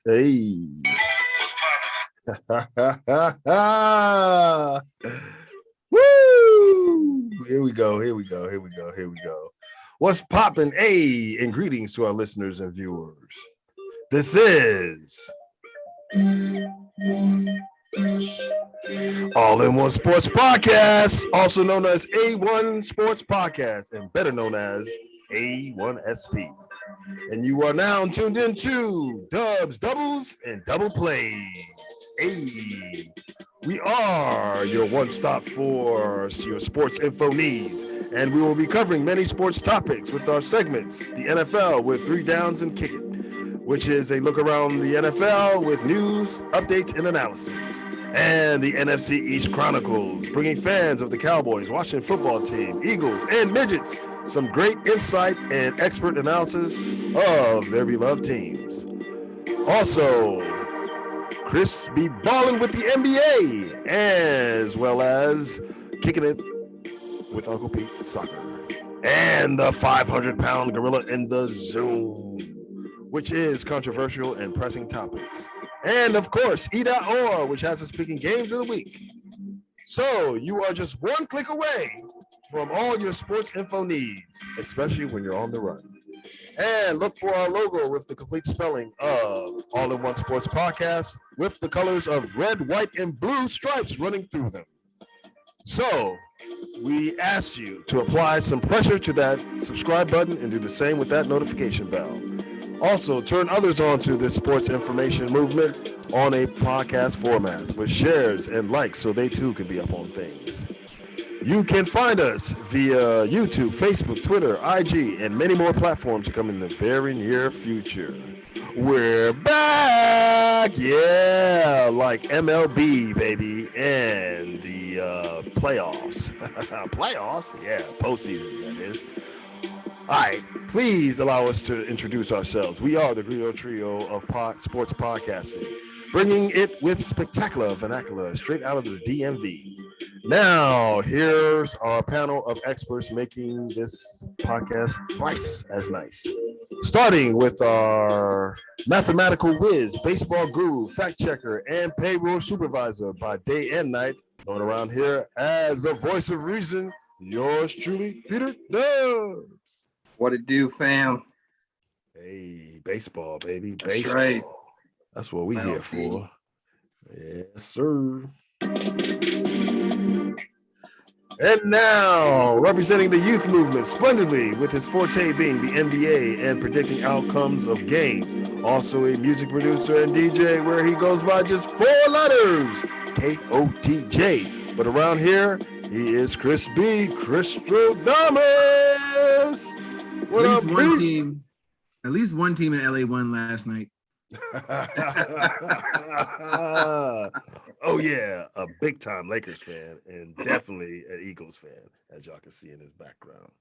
Hey. Woo! Here we go. What's poppin'? Hey, and greetings to our listeners and viewers. This is All in One Sports Podcast, also known as A1 Sports Podcast, and better known as A1SP. And you are now tuned into Dubz, Doubles, and Double Plays. Hey, we are your one-stop for your sports info needs, and we will be covering many sports topics with our segments. The NFL with 3 Downs and Kick It, which is a look around the NFL with news, updates, and analysis. And the NFC East Chronicles, bringing fans of the Cowboys, Washington football team, Eagles, and Midgets some great insight and expert analysis of their beloved teams. Also, Chris be balling with the NBA, as well as kicking it with Uncle Pete Soccer. And the 500-pound gorilla in the Zoom, which is controversial and pressing topics. And of course, E.or, which has us picking games of the week. So you are just one click away from all your sports info needs, especially when you're on the run. And look for our logo with the complete spelling of All in One Sports Podcast with the colors of red, white, and blue stripes running through them. So we ask you to apply some pressure to that subscribe button and do the same with that notification bell. Also, turn others on to this sports information movement on a podcast format with shares and likes so they too can be up on things. You can find us via YouTube, Facebook, Twitter, IG, and many more platforms to come in the very near future. We're back! Yeah, like MLB, baby, and the playoffs. Playoffs? Yeah, postseason, that is. All right, please allow us to introduce ourselves. We are the Griot Trio of sports podcasting, bringing it with spectacular vernacular straight out of the DMV. Now, here's our panel of experts making this podcast twice as nice. Starting with our mathematical whiz, baseball guru, fact checker, and payroll supervisor by day and night, known around here as the voice of reason, yours truly, Peter Dubz. What it do, fam? Hey, baseball, baby. That's baseball. Right. That's what we here for. Yes, sir. And now, representing the youth movement splendidly with his forte being the NBA and predicting outcomes of games. Also a music producer and DJ where he goes by just 4 letters, KOTJ. But around here, he is Chris B. Christrodamus. What up, At least one team in LA won last night. Oh yeah, a big time Lakers fan and definitely an Eagles fan, as y'all can see in his background.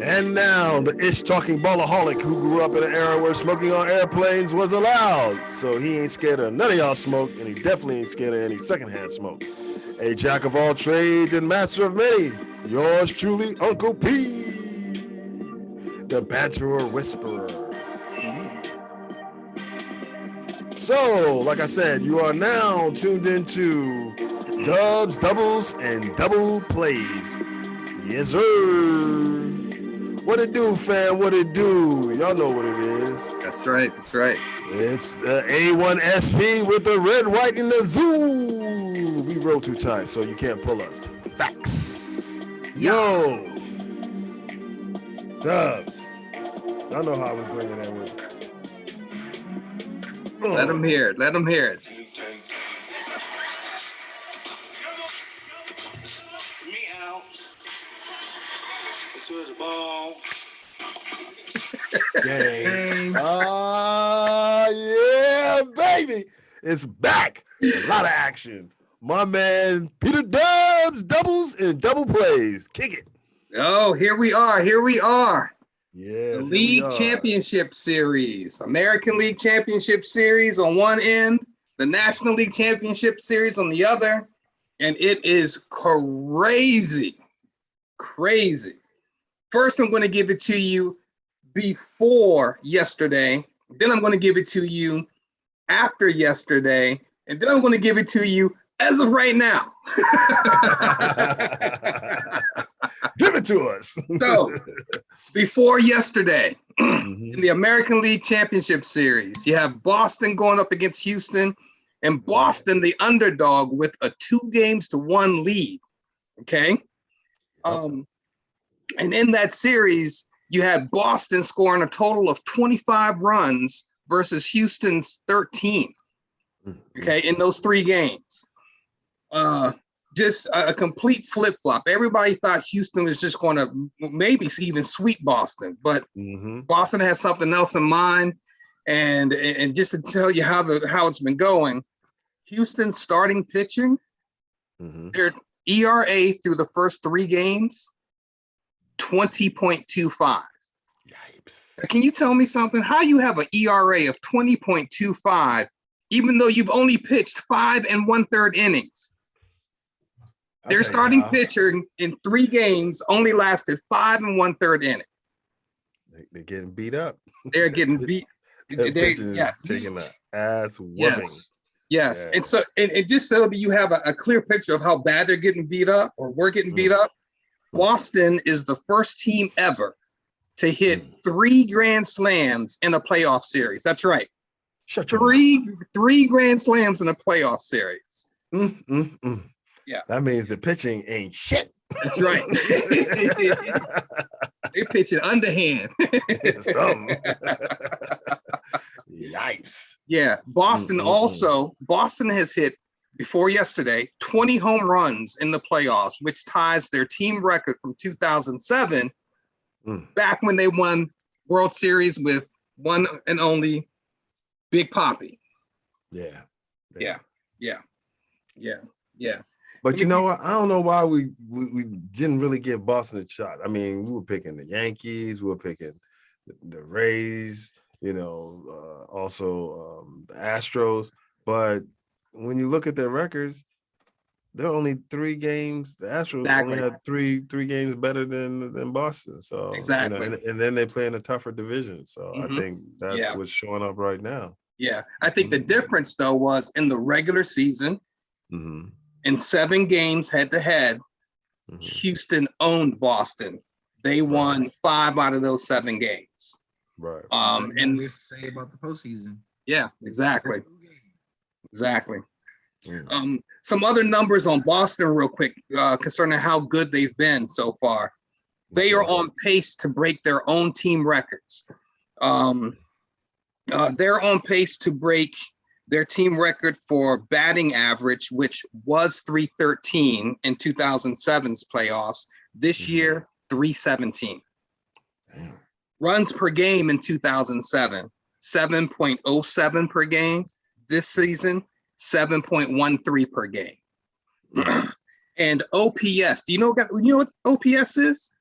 And now the ish talking ballaholic who grew up in an era where smoking on airplanes was allowed, so he ain't scared of none of y'all smoke, and he definitely ain't scared of any secondhand smoke. A jack of all trades and master of many, yours truly, Uncle P, the banterer whisperer. So, like I said, you are now tuned into Dubz, Doubles, and Double Plays. Yes, sir. What it do, fam? What it do? Y'all know what it is. That's right. It's the A1SP with the red, white, and the zoo. We roll too tight, so you can't pull us. Facts. Yo. Dubz. Y'all know how we're bringing that with. Let them hear it. To the ball. Gang. Yeah, baby. It's back. A lot of action. My man, Peter Dubz, Doubles, and Double Plays. Kick it. Oh, here we are. Yeah. The League Championship Series. American League Championship Series on one end, the National League Championship Series on the other. And it is crazy. First, I'm going to give it to you before yesterday. Then I'm going to give it to you after yesterday. And then I'm going to give it to you as of right now. Give it to us. So, before yesterday, Mhm. in the American League Championship Series, you have Boston going up against Houston, and Boston, the underdog, with a 2-1 lead. Okay. And in that series, you had Boston scoring a total of 25 runs versus Houston's 13. Okay, in those 3 games. Just a complete flip-flop. Everybody thought Houston was just going to maybe even sweep Boston, but Boston has something else in mind. And just to tell you how it's been going, Houston starting pitching, their ERA through the first 3 games, 20.25. Yipes. Can you tell me something? How you have an ERA of 20.25, even though you've only pitched 5 1/3 innings? Their starting pitcher in 3 games only lasted 5 1/3 innings. They're getting beat up. They're getting beat. Yes. Taking an ass whooping. Yes. And so, and just so that you have a clear picture of how bad they're getting beat up, or we're getting beat up, Boston is the first team ever to hit 3 grand slams in a playoff series. That's right. Three grand slams in a playoff series. Yeah. That means the pitching ain't shit. That's right. They're pitching underhand. Yipes. Yeah. Boston has hit, before yesterday, 20 home runs in the playoffs, which ties their team record from 2007, back when they won World Series with one and only Big Papi. Yeah. But you know what? I don't know why we didn't really give Boston a shot. I mean, we were picking the Yankees, we were picking the Rays, also the Astros. But when you look at their records, they're only 3 games. The Astros only had three games better than Boston. So exactly, and then they play in a tougher division. So I think that's what's showing up right now. Yeah, I think the difference though was in the regular season. In 7 games head-to-head, Houston owned Boston. They won 5 out of those 7 games. Right. And we say about the postseason. Yeah, exactly. Some other numbers on Boston real quick concerning how good they've been so far. They are on pace to break their own team records. They're on pace to break their team record for batting average, which was 313 in 2007's playoffs. This year, 317. Damn. Runs per game in 2007, 7.07 per game. This season, 7.13 per game. And OPS. Do you know what OPS is?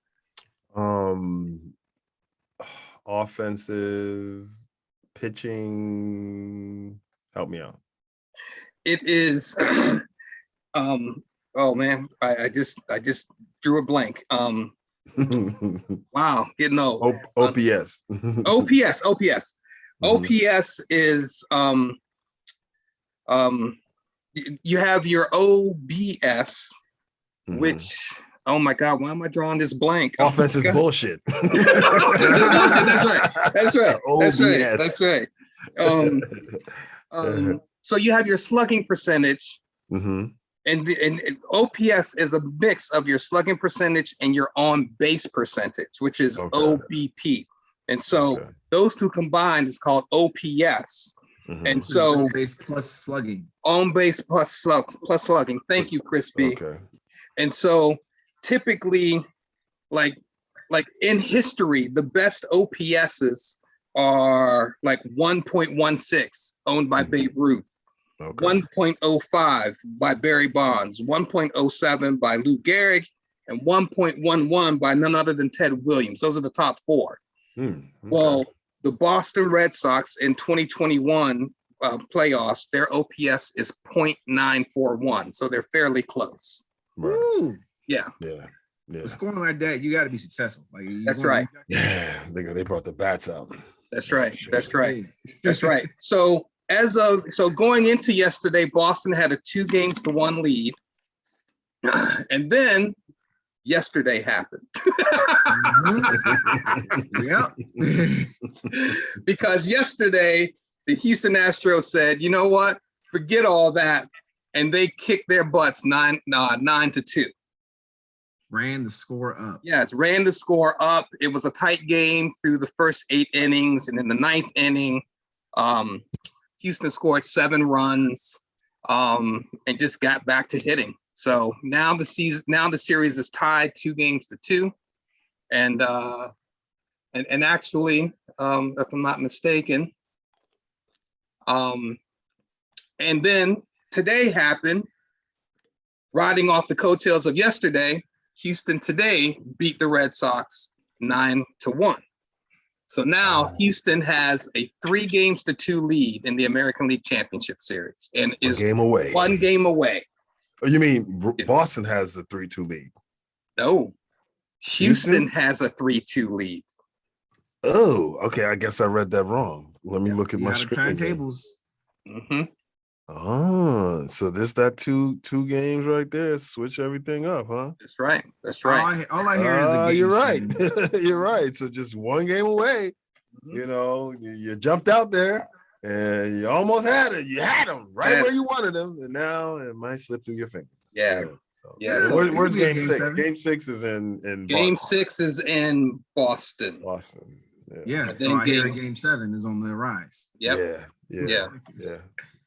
Offensive pitching. Help me out. It is oh man, I just drew a blank. Wow, getting old. OPS. OPS is you have your OBS, which, oh my God, why am I drawing this blank? Offensive bullshit. That's right. So you have your slugging percentage, and OPS is a mix of your slugging percentage and your on base percentage, which is OBP. And so those two combined is called OPS. And so on base plus slugging. On base plus slugging. Thank you, Chris B. Okay. And so typically, like in history, the best OPSs are like 1.16, owned by Babe Ruth, 1.05 by Barry Bonds, 1.07 by Lou Gehrig, and 1.11 by none other than Ted Williams. Those are the top 4. Well, the Boston Red Sox in 2021 playoffs, their OPS is 0.941, so they're fairly close. Right. Yeah. Yeah. With scoring like that, you got to be successful. Like That's right. Yeah, they brought the bats out. That's right. for sure. That's right. That's right. So going into yesterday, Boston had a 2-1 lead, and then yesterday happened. Yep. Because yesterday the Houston Astros said, you know what, forget all that, and they kicked their butts 9-2. Ran the score up. Yes, ran the score up. It was a tight game through the first 8 innings, and in the 9th inning, Houston scored 7 runs, and just got back to hitting. So now the series is tied 2-2, and actually, if I'm not mistaken, and then today happened, riding off the coattails of yesterday. Houston today beat the Red Sox 9-1. So now Houston has a 3-2 lead in the American League Championship Series, and is 1 game away. Oh, you mean Boston has a 3-2 lead? No, Houston has a 3-2 lead. Oh, okay. I guess I read that wrong. Let me look at my screen. Turntables. Mm-hmm. Oh, so there's that two games right there. Switch everything up, huh? That's right. That's right. All I hear is a game. You're right. You're right. So just 1 game away. Mm-hmm. You know, you jumped out there and you almost had it. You had them right where you wanted them, and now it might slip through your fingers. Yeah. Yeah. So where's game 6? 7. Game 6 is in Game Boston. 6 is in Boston. Boston. Yeah. So I hear game 7 is on the rise. Yep. Yeah.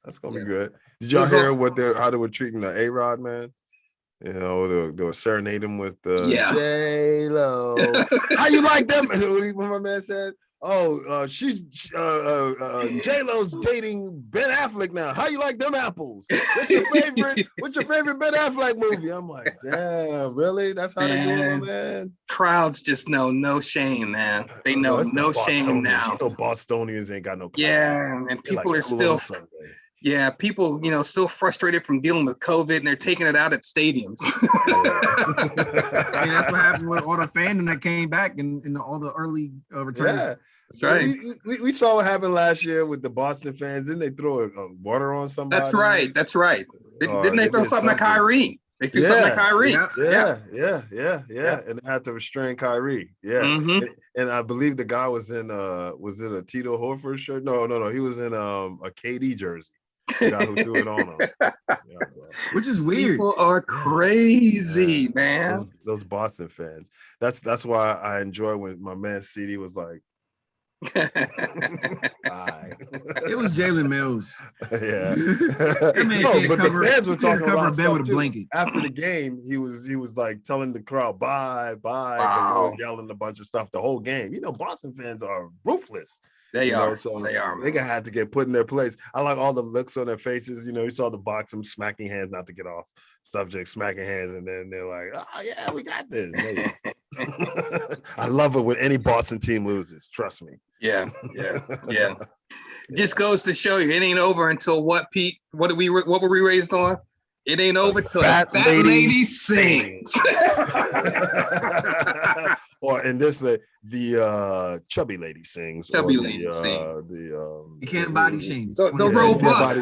That's gonna be good. Did y'all hear how they were treating the A-Rod, man? You know, they were serenading him with J-Lo. How you like them? What my man said? Oh, she's J-Lo's dating Ben Affleck now. How you like them apples? What's your favorite Ben Affleck movie? I'm like, damn, really? That's how they do it, man. Crowds just know no shame, man. They know no shame now. You know, Bostonians ain't got no clout. Yeah, and people like are still people, still frustrated from dealing with COVID, and they're taking it out at stadiums. I mean, that's what happened with all the fandom that came back in all the early returns. Yeah. That's right. We saw what happened last year with the Boston fans. Didn't they throw water on somebody? That's right. That's right. Didn't they throw something at Kyrie? They threw something at Kyrie. Yeah. And they had to restrain Kyrie. Yeah. Mm-hmm. And I believe the guy was in was it a Tito Horford shirt? No. He was in a KD jersey. The guy who threw it on him. Yeah, which is weird. People are crazy, man. Those Boston fans. That's why I enjoy when my man CD was like, it was Jalen Mills. Yeah. But the fans were talking about bed with a blanket. After the game, he was like telling the crowd bye. Wow. Yelling a bunch of stuff the whole game. You know, Boston fans are ruthless. They are. So they are. They gonna have to get put in their place. I like all the looks on their faces. You saw the box, them smacking hands, not to get off subject, smacking hands, and then they're like, "Oh yeah, we got this." I love it when any Boston team loses. Trust me. Yeah. It just goes to show you, it ain't over until what, Pete? What were we raised on? It ain't over till that lady sings. Or in this, the chubby lady sings. Chubby lady sings. You can't body shame. The robust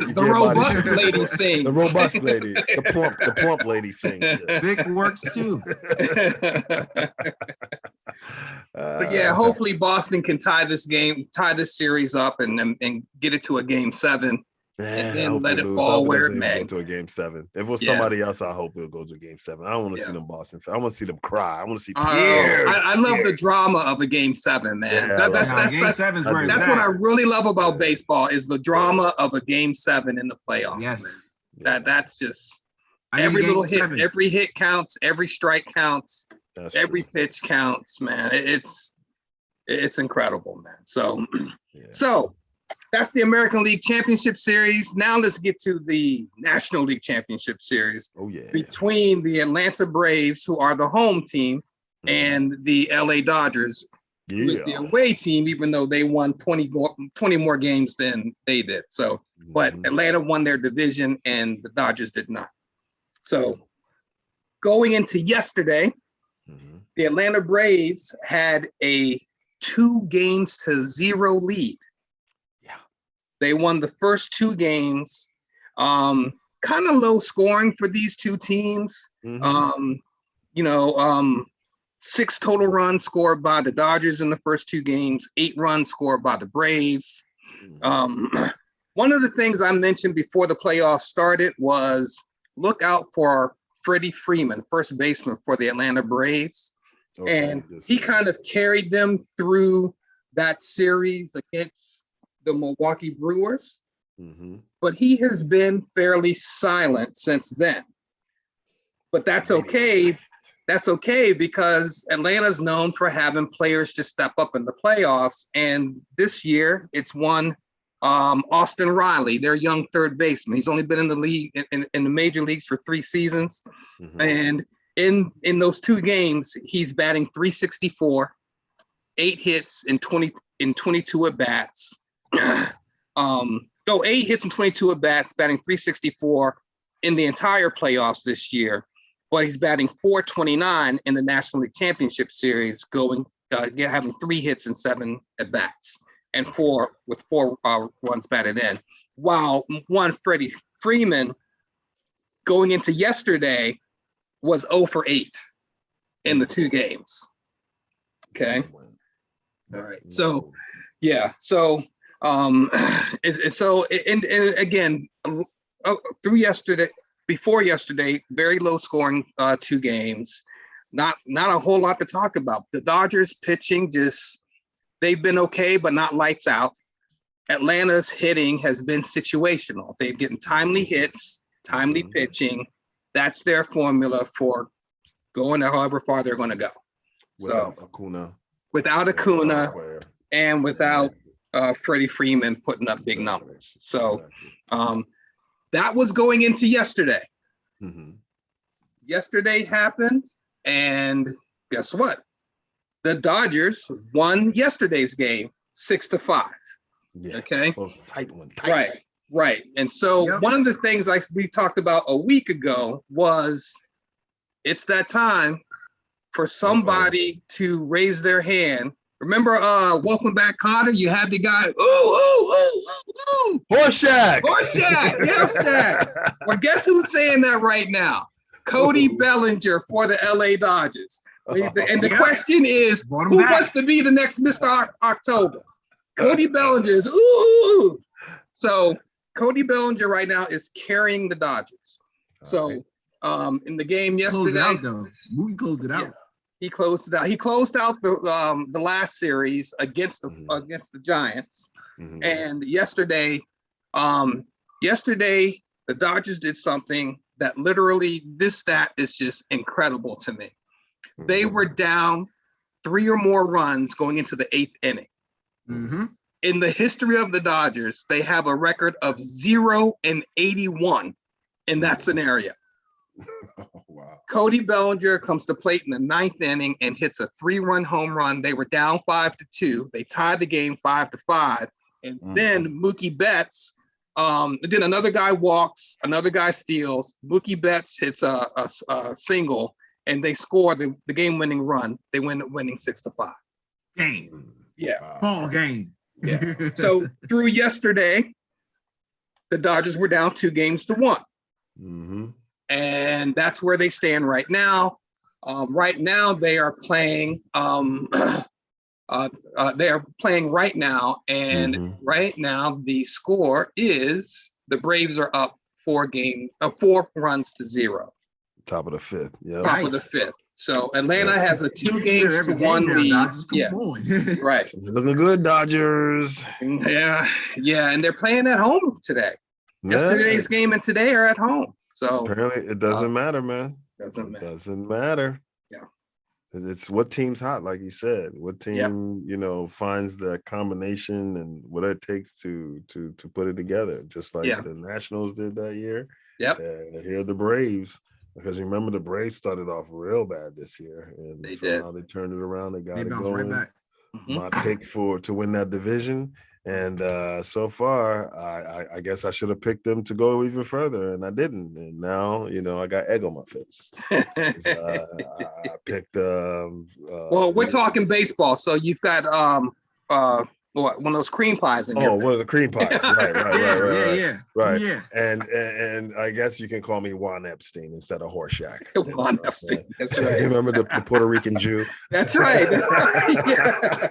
lady sings. The robust lady. The plump lady sings. Vic works too. So hopefully Boston can tie this series up and get it to a game 7. And then let it fall where it may. Go to a game 7. If it was somebody else, I hope it'll go to a game 7. I don't want to see them Boston fans. I want to see them cry. I want to see tears. I love the drama of a game 7, man. That's what I really love about baseball is the drama of a game 7 in the playoffs. Yes. Man. That's just every little hit, every hit counts, every strike counts, every pitch counts, man. It's incredible, man. So that's the American League Championship Series. Now let's get to the National League Championship Series between the Atlanta Braves, who are the home team, and the LA Dodgers, who is the away team, even though they won 20 more games than they did. So, but Atlanta won their division and the Dodgers did not. So going into yesterday, the Atlanta Braves had a 2-0 lead. Yeah. They won the first 2 games. Kind of low scoring for these two teams. 6 total runs scored by the Dodgers in the first 2 games, 8 runs scored by the Braves. One of the things I mentioned before the playoffs started was look out for Freddie Freeman, first baseman for the Atlanta Braves. And he kind of carried them through that series against the Milwaukee Brewers. But he has been fairly silent since then. But that's okay. That's okay because Atlanta's known for having players to step up in the playoffs. And this year it's one Austin Riley, their young third baseman. He's only been in the league in the major leagues for 3 seasons. And in those 2 games, he's batting .364, 8 hits in 22 at bats. 8 hits and 22 at bats, batting .364 in the entire playoffs this year. But he's batting .429 in the National League Championship Series, having 3 hits and 7 at bats, and 4 runs batted in. While one Freddie Freeman going into yesterday was 0 for 8 in the 2 games. Okay. All right. So, yeah. So, again, before yesterday, very low scoring 2 games. Not a whole lot to talk about. The Dodgers pitching they've been okay, but not lights out. Atlanta's hitting has been situational. They've getting timely hits, timely pitching. That's their formula for going however far they're going to go. Without Acuna. Without Acuna and without Freddie Freeman putting up big numbers. So that was going into yesterday. Yesterday happened, and guess what? The Dodgers won yesterday's game 6-5. Yeah. Okay. Tight one. Right. And so one of the things we talked about a week ago was it's that time for somebody to raise their hand. Remember, Welcome Back, Kotter? You had the guy, ooh. Horseshack. Yeah. Well, guess who's saying that right now? Cody Bellinger for the LA Dodgers. And the question is, who wants to be the next Mr. October? Cody Bellinger is, ooh. So Cody Bellinger right now is carrying the Dodgers. So in the game yesterday, closed it out. Yeah, he closed it out. He closed out the last series against the Giants. And yesterday, the Dodgers did something that literally, this stat is just incredible to me. They were down 3 or more runs going into the 8th inning. In the history of the Dodgers, they have a record of 0-81 in that scenario. Wow. Cody Bellinger comes to plate in the 9th inning and hits a 3-run home run. They were down 5-2. They tied the game 5-5. And then Mookie Betts, then another guy walks, another guy steals. Mookie Betts hits a single, and they score the game-winning run. They winning 6-5. Game. Yeah. Ball game. Yeah. So through yesterday, the Dodgers were down 2-1. And that's where they stand right now. Right now, they are playing. They are playing right now, and right now the score is the Braves are up 4 runs to 0. Top of the 5th. Yeah. Top of the 5th. So Atlanta has a 2-1 lead. Yeah. Right. Looking good, Dodgers. Yeah. And they're playing at home today. Yesterday's game and today are at home. So apparently it doesn't matter, man. Doesn't matter. Yeah. It's what team's hot, like you said. What team, finds the combination and what it takes to put it together, just like the Nationals did that year. Yep. Here are the Braves. Because remember, the Braves started off real bad this year, and somehow they turned it around. They got it going. Right back. My pick to win that division, And so far, I guess I should have picked them to go even further, and I didn't. And now, I got egg on my face. I picked. Well, we're talking baseball, so you've got one of those cream pies in there. Oh, one of the cream pies. Right. Yeah. And I guess you can call me Juan Epstein instead of Horseshack. Juan Epstein. That's right. You remember the Puerto Rican Jew? That's right. Yeah.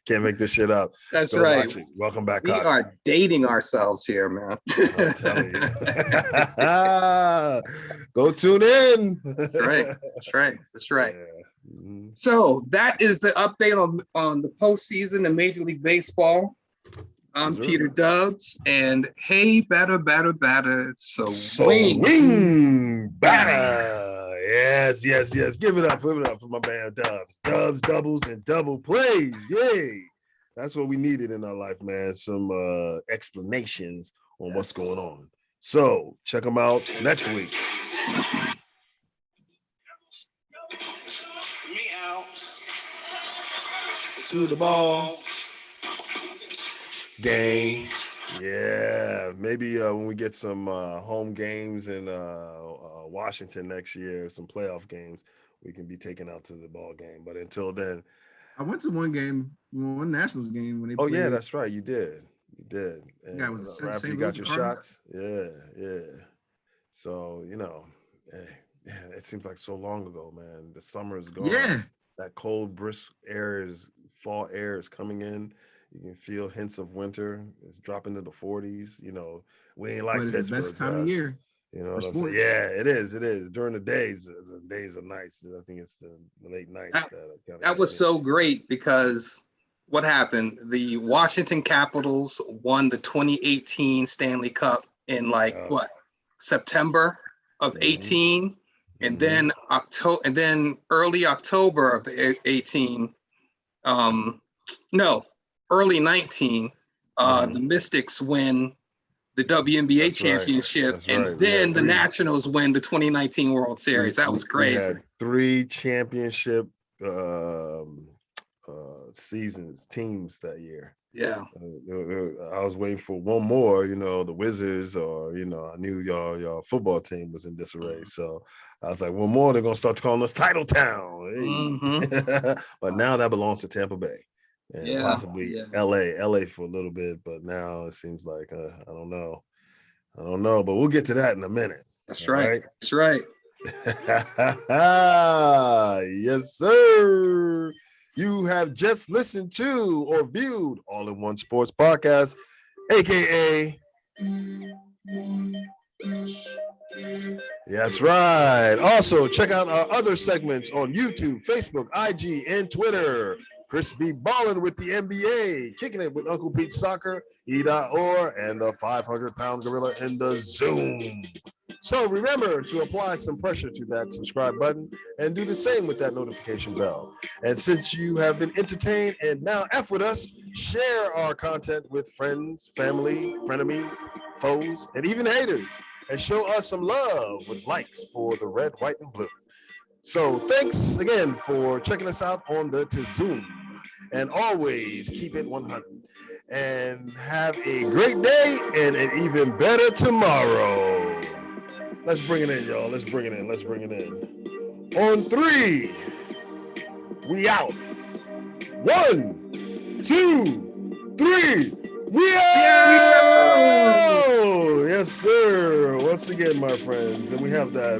Can't make this shit up. That's Go right. watch it. Welcome back. We are dating ourselves here, man. I'm telling you. Go tune in. That's right. Yeah. Mm-hmm. So that is the update on the postseason in Major League Baseball. I'm Peter Dubz, and hey, batter, so swing, batter. Yes. Give it up for my man Dubz. Dubs, doubles, and double plays. Yay. That's what we needed in our life, man. Some explanations on what's going on. So check them out next week. To the ball game. Yeah, maybe when we get some home games in Washington next year, some playoff games, we can be taken out to the ball game. But until then, I went to one Nationals game when they played. played. Yeah, that's right. You did. And yeah, it was after you got your shots. Yeah. So it seems like so long ago, man. The summer is gone. Yeah. That cold, brisk fall air is coming in. You can feel hints of winter. It's dropping to the 40s. We ain't like Pittsburgh. It's the best time of year. You know what I'm saying? Yeah, it is. During the days are nice. I think it's the late nights. That was so great because what happened? The Washington Capitals won the 2018 Stanley Cup in September of 18. And then early October of 18, early 19, the Mystics win the WNBA championship, then the Nationals win the 2019 World Series. That was crazy. We had 3 championship teams that year. Yeah. I was waiting for one more, the Wizards, or I knew y'all football team was in disarray. So I was like, one more, they're gonna start calling us Title Town. Hey. Mm-hmm. But now that belongs to Tampa Bay and possibly LA for a little bit. But now it seems like I don't know, but we'll get to that in a minute. That's right. That's right. Yes, sir. You have just listened to or viewed All in One Sports Podcast, aka that's right. Also, check out our other segments on YouTube, Facebook, IG, and Twitter. Chris B. Ballin' with the NBA, kicking it with Uncle Pete Soccer, E.Orr, and the 500-pound gorilla in the Zoom. So remember to apply some pressure to that subscribe button and do the same with that notification bell. And since you have been entertained and now F with us, share our content with friends, family, frenemies, foes, and even haters, and show us some love with likes for the red, white, and blue. So thanks again for checking us out on the Zoom. And always keep it 100. And have a great day and an even better tomorrow. Let's bring it in, y'all. Let's bring it in. On 3, we out. 1, 2, 3. We out! Yes, sir. Once again, my friends. And we have that,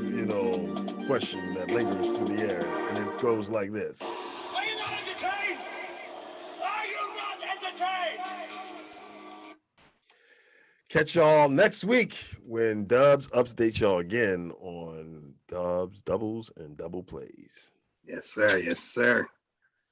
question that lingers through the air. And it goes like this. Are you not entertained? Are you not entertained? Catch y'all next week when Dubz updates y'all again on Dubz, doubles, and double plays. Yes, sir.